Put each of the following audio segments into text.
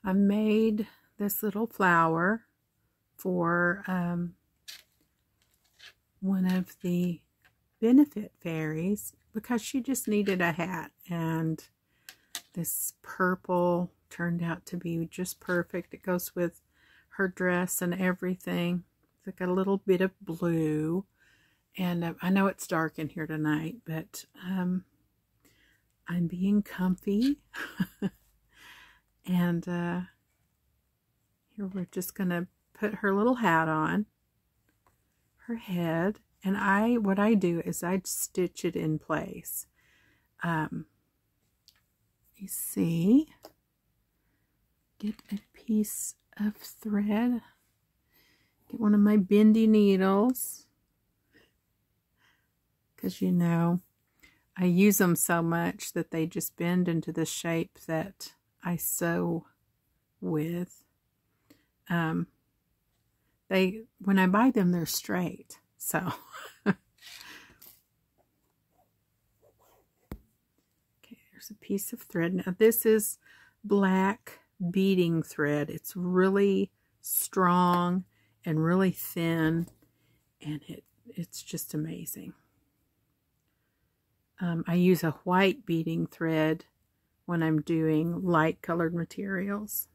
I made this little flower for one of the benefit fairies because she just needed a hat, and this purple turned out to be just perfect. It goes with her dress and everything. It's like a little bit of blue, and I know it's dark in here tonight, but I'm being comfy. And here we're just gonna put her little hat on her head, and what I do is I stitch it in place. You see, get a piece of thread, get one of my bendy needles, because you know I use them so much that they just bend into the shape that I sew with. When I buy them, they're straight, so okay, there's a piece of thread. Now this is black beading thread. It's really strong and really thin, and it's just amazing. I use a white beading thread when I'm doing light colored materials,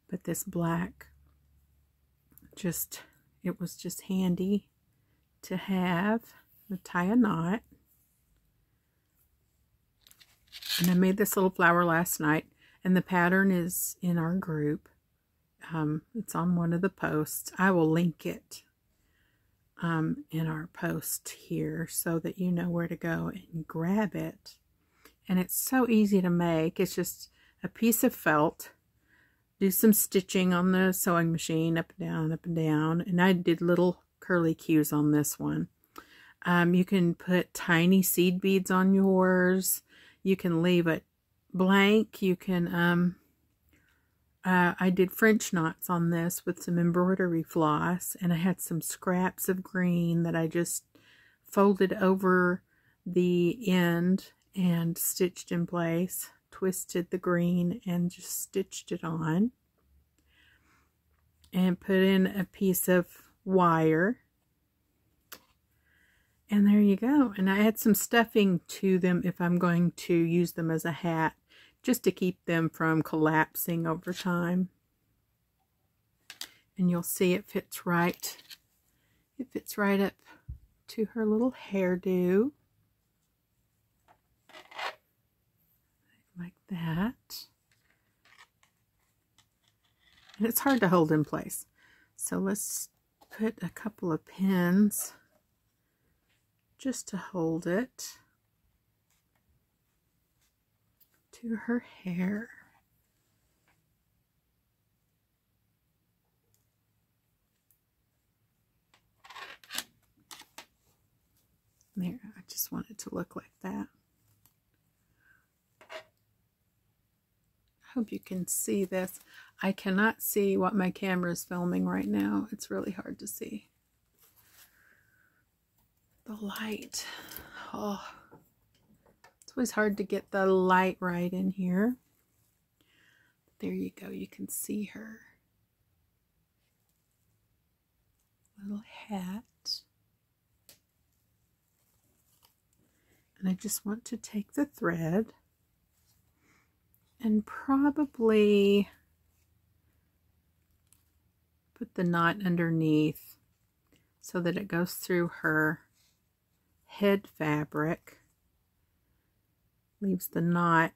but this black, it was just handy to have to tie a knot. And I made this little flower last night, and the pattern is in our group. It's on one of the posts. I will link it in our post here so that you know where to go and grab it. And it's so easy to make. It's just a piece of felt. Do some stitching on the sewing machine, up and down, up and down. And I did little curly cues on this one. You can put tiny seed beads on yours. You can leave it blank. You can, I did French knots on this with some embroidery floss. And I had some scraps of green that I just folded over the end and stitched in place. Twisted the green and just stitched it on, and put in a piece of wire, and there you go. And I add some stuffing to them if I'm going to use them as a hat, just to keep them from collapsing over time. And you'll see it fits right up to her little hairdo. Like that. And it's hard to hold in place. So let's put a couple of pins just to hold it to her hair. There, I just want it to look like that. Hope you can see this. I cannot see what my camera is filming right now. It's really hard to see. The light. Oh, it's always hard to get the light right in here. There you go. You can see her little hat. And I just want to take the thread and probably put the knot underneath so that it goes through her head fabric, leaves the knot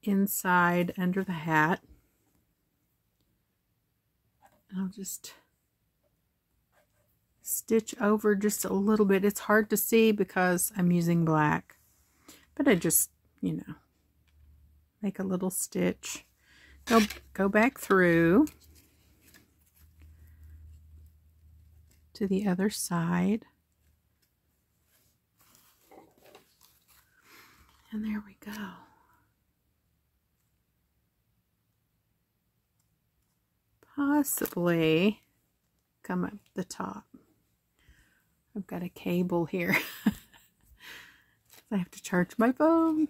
inside under the hat. I'll just stitch over just a little bit. It's hard to see because I'm using black, but I just, you know, make a little stitch, go back through to the other side, and there we go. Possibly come up the top. I've got a cable here. I have to charge my phone.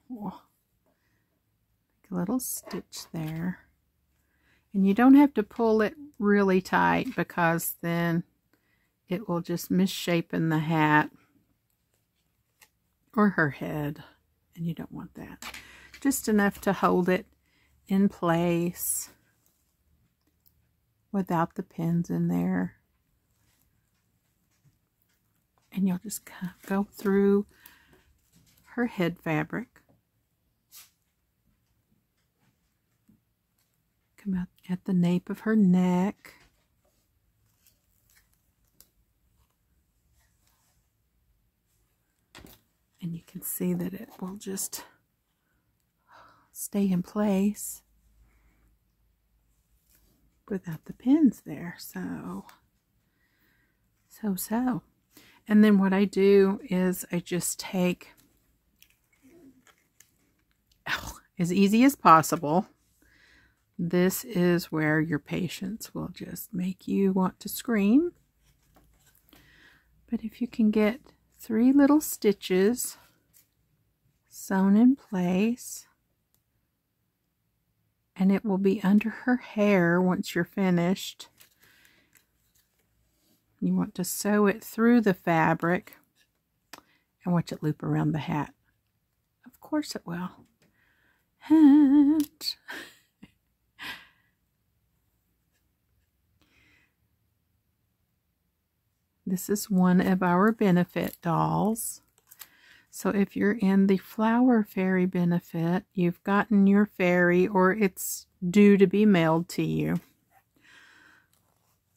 Make a little stitch there. And you don't have to pull it really tight because then it will just misshapen the hat or her head, and you don't want that. Just enough to hold it in place without the pins in there. And you'll just go through her head fabric. Come out at the nape of her neck. And you can see that it will just stay in place without the pins there. So. And then what I do is I just take, as easy as possible. This is where your patience will just make you want to scream. But if you can get 3 little stitches sewn in place, and it will be under her hair once you're finished. You want to sew it through the fabric and watch it loop around the hat. Of course it will. And this is one of our benefit dolls. So if you're in the Flower Fairy benefit, you've gotten your fairy or it's due to be mailed to you.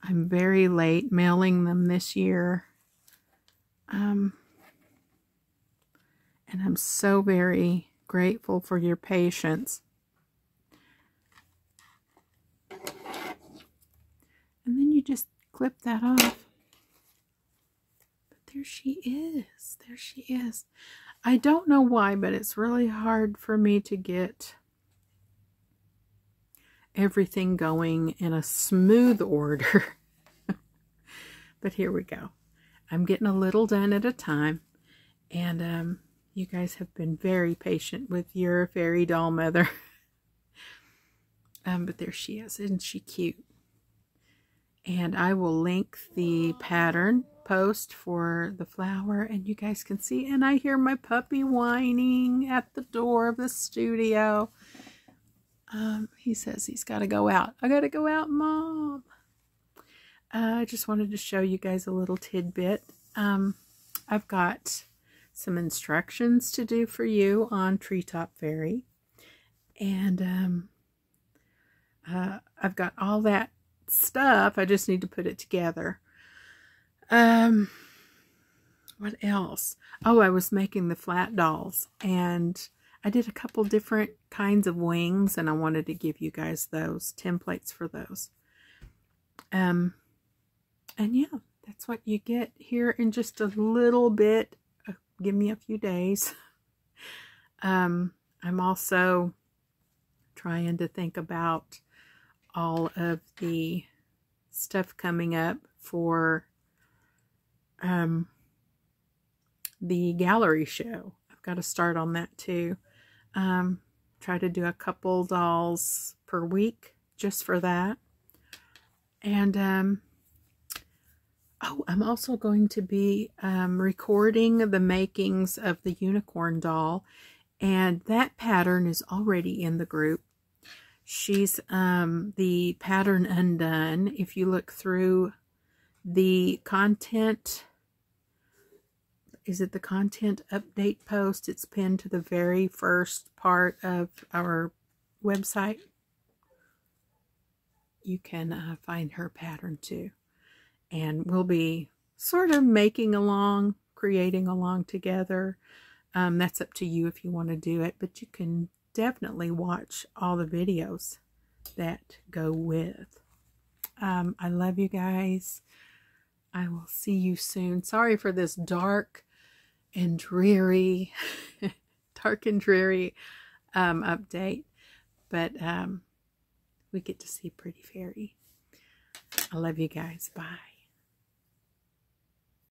I'm very late mailing them this year. And I'm so very grateful for your patience. And then you just clip that off. There she is. There she is. I don't know why, but it's really hard for me to get everything going in a smooth order. But here we go. I'm getting a little done at a time. And you guys have been very patient with your fairy doll mother. But there she is. Isn't she cute? And I will link the pattern post for the flower, and you guys can see. And I hear my puppy whining at the door of the studio. He says he's got to go out. I got to go out, Mom. I just wanted to show you guys a little tidbit. I've got some instructions to do for you on Treetop Fairy, and I've got all that stuff. I just need to put it together. What else? Oh, I was making the flat dolls, and I did a couple different kinds of wings, and I wanted to give you guys those templates for those. And yeah, that's what you get here in just a little bit. Give me a few days. I'm also trying to think about all of the stuff coming up for the gallery show. I've got to start on that too. Try to do a couple dolls per week just for that. And oh, I'm also going to be recording the makings of the unicorn doll, and that pattern is already in the group. She's the pattern undone. If you look through the content, is it the content update post? It's pinned to the very first part of our website. You can find her pattern too. And we'll be sort of making along, creating along together. That's up to you if you want to do it, but you can definitely watch all the videos that go with. I love you guys. I will see you soon. Sorry for this dark and dreary, update, but we get to see Pretty Fairy. I love you guys. Bye.